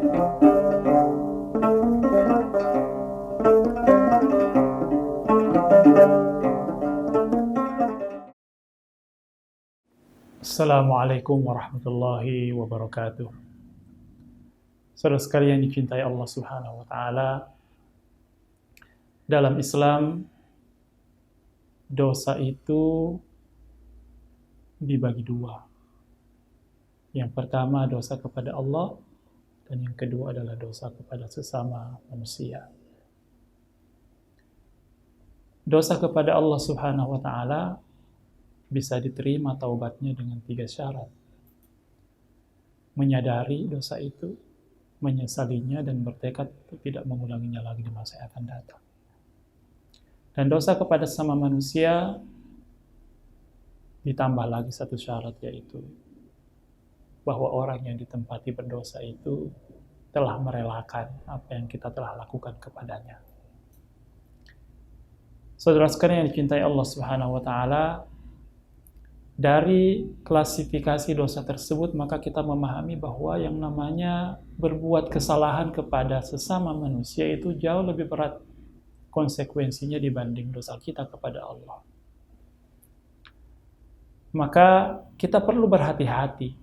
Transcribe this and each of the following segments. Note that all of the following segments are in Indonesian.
Assalamualaikum warahmatullahi wabarakatuh. Saudara sekalian dicintai Allah Subhanahu wa taala, dalam Islam dosa itu dibagi dua. Yang pertama dosa kepada Allah, dan yang kedua adalah dosa kepada sesama manusia. Dosa kepada Allah Subhanahu wa taala bisa diterima taubatnya dengan 3 syarat. Menyadari dosa itu, menyesalinya, dan bertekad untuk tidak mengulanginya lagi di masa yang akan datang. Dan dosa kepada sesama manusia ditambah lagi 1 syarat, yaitu bahwa orang yang ditempati berdosa itu telah merelakan apa yang kita telah lakukan kepadanya. Saudara sekalian yang dicintai Allah Subhanahu wa taala, dari klasifikasi dosa tersebut maka kita memahami bahwa yang namanya berbuat kesalahan kepada sesama manusia itu jauh lebih berat konsekuensinya dibanding dosa kita kepada Allah. Maka kita perlu berhati-hati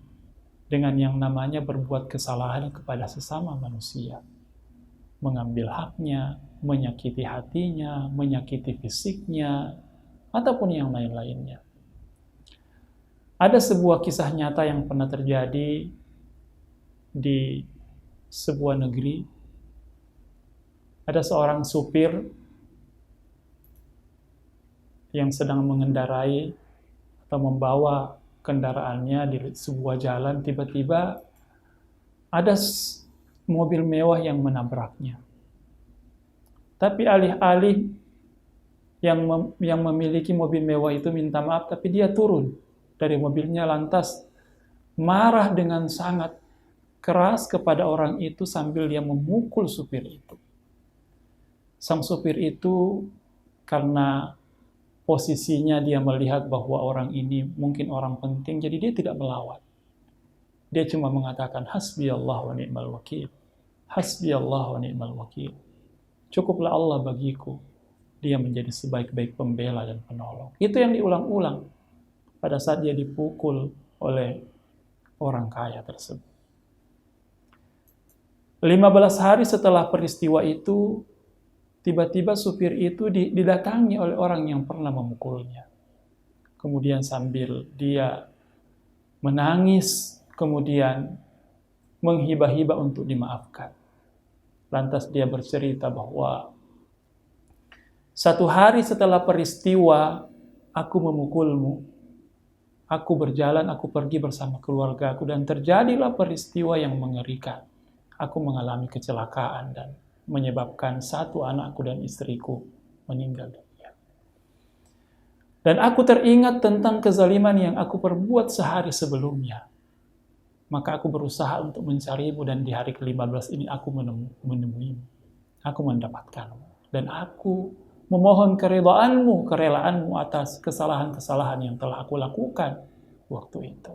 dengan yang namanya berbuat kesalahan kepada sesama manusia, mengambil haknya, menyakiti hatinya, menyakiti fisiknya, ataupun yang lain-lainnya. Ada sebuah kisah nyata yang pernah terjadi di sebuah negeri. Ada seorang supir yang sedang mengendarai atau membawa kendaraannya di sebuah jalan, tiba-tiba ada mobil mewah yang menabraknya. Tapi alih-alih yang memiliki mobil mewah itu minta maaf, tapi dia turun dari mobilnya lantas marah dengan sangat keras kepada orang itu sambil dia memukul supir itu. Sang supir itu karena posisinya dia melihat bahwa orang ini mungkin orang penting, jadi dia tidak melawan. Dia cuma mengatakan hasbiyallah wa ni'mal wakil. Hasbiyallah wa ni'mal wakil. Cukuplah Allah bagiku. Dia menjadi sebaik-baik pembela dan penolong. Itu yang diulang-ulang pada saat dia dipukul oleh orang kaya tersebut. 15 hari setelah peristiwa itu, tiba-tiba supir itu didatangi oleh orang yang pernah memukulnya. Kemudian sambil dia menangis, kemudian menghibah-hibah untuk dimaafkan. Lantas dia bercerita bahwa 1 hari setelah peristiwa aku memukulmu, aku berjalan, aku pergi bersama keluargaku, dan terjadilah peristiwa yang mengerikan. Aku mengalami kecelakaan dan menyebabkan 1 anakku dan istriku meninggal dunia. Dan aku teringat tentang kezaliman yang aku perbuat sehari sebelumnya. Maka aku berusaha untuk mencarimu, dan di hari ke-15 ini aku menemuimu. Aku mendapatkanmu. Dan aku memohon kerelaanmu atas kesalahan-kesalahan yang telah aku lakukan waktu itu.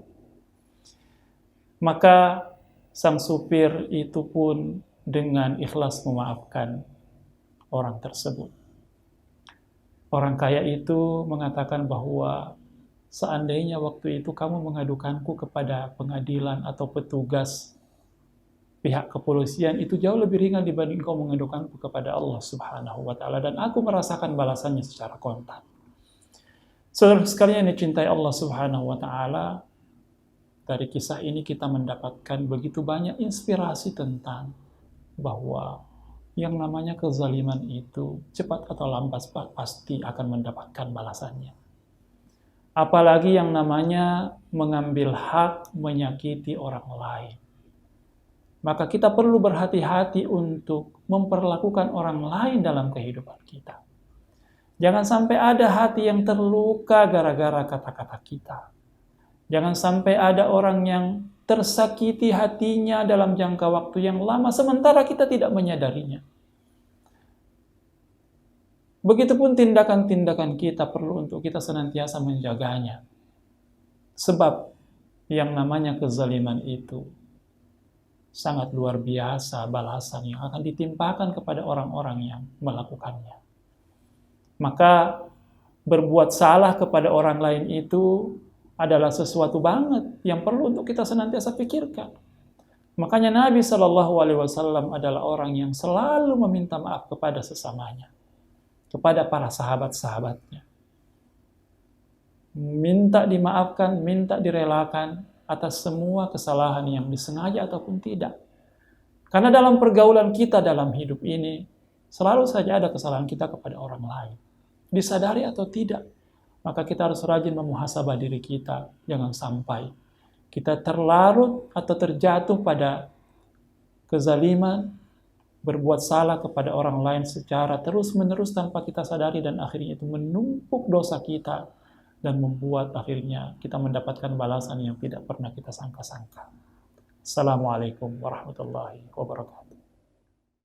Maka sang supir itu pun dengan ikhlas memaafkan orang tersebut. Orang kaya itu mengatakan bahwa seandainya waktu itu kamu mengadukanku kepada pengadilan atau petugas pihak kepolisian, itu jauh lebih ringan dibanding kau mengadukanku kepada Allah Subhanahu wa taala, dan aku merasakan balasannya secara kontan. Saudara sekalian yang dicintai Allah Subhanahu wa taala, dari kisah ini kita mendapatkan begitu banyak inspirasi tentang bahwa yang namanya kezaliman itu cepat atau lambat pasti akan mendapatkan balasannya. Apalagi yang namanya mengambil hak, menyakiti orang lain. Maka kita perlu berhati-hati untuk memperlakukan orang lain dalam kehidupan kita. Jangan sampai ada hati yang terluka gara-gara kata-kata kita. Jangan sampai ada orang yang tersakiti hatinya dalam jangka waktu yang lama, sementara kita tidak menyadarinya. Begitupun tindakan-tindakan kita perlu untuk kita senantiasa menjaganya. Sebab yang namanya kezaliman itu sangat luar biasa balasan yang akan ditimpakan kepada orang-orang yang melakukannya. Maka berbuat salah kepada orang lain itu adalah sesuatu banget yang perlu untuk kita senantiasa pikirkan. Makanya Nabi Shallallahu Alaihi Wasallam adalah orang yang selalu meminta maaf kepada sesamanya, kepada para sahabat-sahabatnya. Minta dimaafkan, minta direlakan atas semua kesalahan yang disengaja ataupun tidak. Karena dalam pergaulan kita dalam hidup ini, selalu saja ada kesalahan kita kepada orang lain. Disadari atau tidak, maka kita harus rajin memuhasabah diri kita. Jangan sampai kita terlarut atau terjatuh pada kezaliman, berbuat salah kepada orang lain secara terus-menerus tanpa kita sadari, dan akhirnya itu menumpuk dosa kita dan membuat akhirnya kita mendapatkan balasan yang tidak pernah kita sangka-sangka. Assalamualaikum warahmatullahi wabarakatuh.